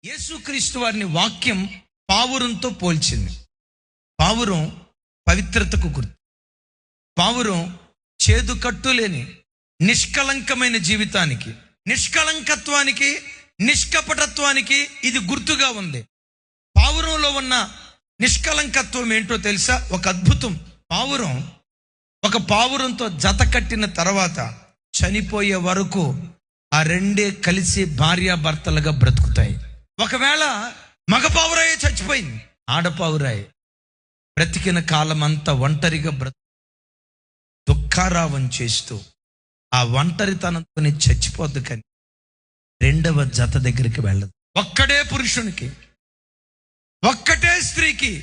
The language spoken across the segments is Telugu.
యేసుక్రీస్తు వారిని వాక్యం పావురంతో పోల్చింది. పావురం పవిత్రతకు గుర్తు. పావురం చేదు కట్టు లేని నిష్కలంకమైన జీవితానికి, నిష్కలంకత్వానికి, నిష్కపటత్వానికి ఇది గుర్తుగా ఉంది. పావురంలో ఉన్న నిష్కలంకత్వం ఏంటో తెలుసా? ఒక అద్భుతం. ఒక పావురంతో జత కట్టిన తర్వాత చనిపోయే వరకు ఆ రెండే కలిసి భార్యాభర్తలుగా బ్రతుకుతాయి. ఒకవేళ మగ పావురాయే చచ్చిపోయింది, ఆడపావురాయే బ్రతికిన కాలం అంతా ఒంటరిగా దుఃఖారావం చేస్తూ ఆ ఒంటరితనంతో చచ్చిపోద్దు. కానీ రెండవ జత దగ్గరికి వెళ్ళదు. ఒక్కడే పురుషునికి, ఒక్కటే స్త్రీకి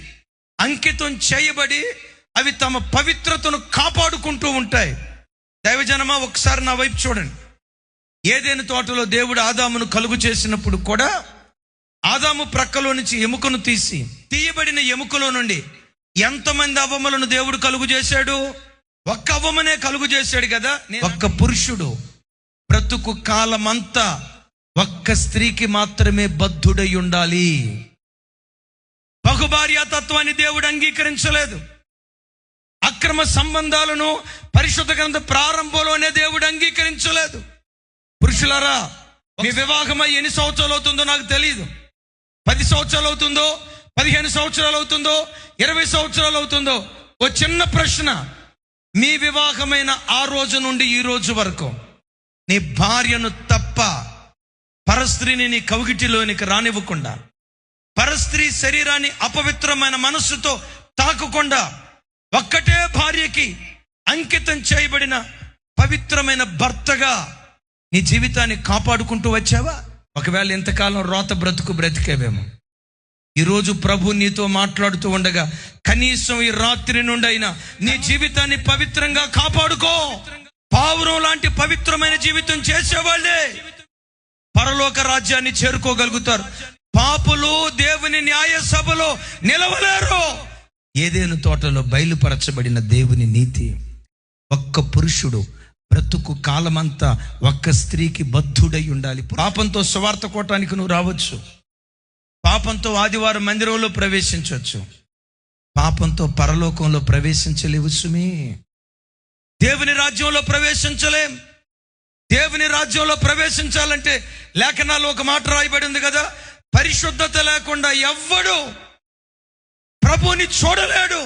అంకితం చేయబడి అవి తమ పవిత్రతను కాపాడుకుంటూ ఉంటాయి. దైవజనమా, ఒకసారి నా వైపు చూడండి. ఏదైనా తోటలో దేవుడు ఆదామును కలుగు చేసినప్పుడు కూడా ఆదాము ప్రక్కలో నుంచి ఎముకను తీయబడిన ఎముకలో నుండి ఎంతమంది అవ్వములను దేవుడు కలుగు చేశాడు? ఒక్క అవ్వమనే కలుగు చేశాడు కదా. ఒక్క పురుషుడు బ్రతుకు కాలమంతా ఒక్క స్త్రీకి మాత్రమే బద్ధుడై ఉండాలి. బహుభార్యాతత్వాన్ని దేవుడు అంగీకరించలేదు. అక్రమ సంబంధాలను పరిశుద్ధ గ్రంథ ప్రారంభంలోనే దేవుడు అంగీకరించలేదు. పురుషులారా, మీ వివాహమై ఎన్ని సంవత్సరాలు అవుతుందో నాకు తెలియదు. 10 సంవత్సరాలు అవుతుందో, 15 సంవత్సరాలు అవుతుందో, 20 సంవత్సరాలు అవుతుందో. ఓ చిన్న ప్రశ్న, మీ వివాహమైన ఆ రోజు నుండి ఈ రోజు వరకు నీ భార్యను తప్ప పరస్త్రీని నీ కౌగిటిలోనికి రానివ్వకుండా, పరస్త్రీ శరీరాన్ని అపవిత్రమైన మనస్సుతో తాకకుండా ఒక్కటే భార్యకి అంకితం చేయబడిన పవిత్రమైన భర్తగా నీ జీవితాన్ని కాపాడుకుంటూ వచ్చావా? ఒకవేళ ఇంతకాలం రోత బ్రతికేవేమో. ఈరోజు ప్రభు నీతో మాట్లాడుతూ ఉండగా కనీసం ఈ రాత్రి నుండి అయినా నీ జీవితాన్ని పవిత్రంగా కాపాడుకో. పావురం లాంటి పవిత్రమైన జీవితం చేసేవాళ్ళే పరలోక రాజ్యాన్ని చేరుకోగలుగుతారు. పాపులు దేవుని న్యాయ సభలో నిలవలేరు. ఏదైనా తోటలో బయలుపరచబడిన దేవుని నీతి, ఒక్క పురుషుడు బ్రతుకు కాలమంతా ఒక్క స్త్రీకి బద్ధుడై ఉండాలి. పాపంతో సువార్త కోటానికి నువ్వు రావచ్చు, పాపంతో ఆదివారం మందిరంలో ప్రవేశించవచ్చు, పాపంతో పరలోకంలో ప్రవేశించలేవు సుమి. దేవుని రాజ్యంలో ప్రవేశించలేం. దేవుని రాజ్యంలో ప్రవేశించాలంటే లేఖనాల్లో ఒక మాట రాయబడి ఉంది కదా, పరిశుద్ధత లేకుండా ఎవ్వడు ప్రభుని చూడలేడు.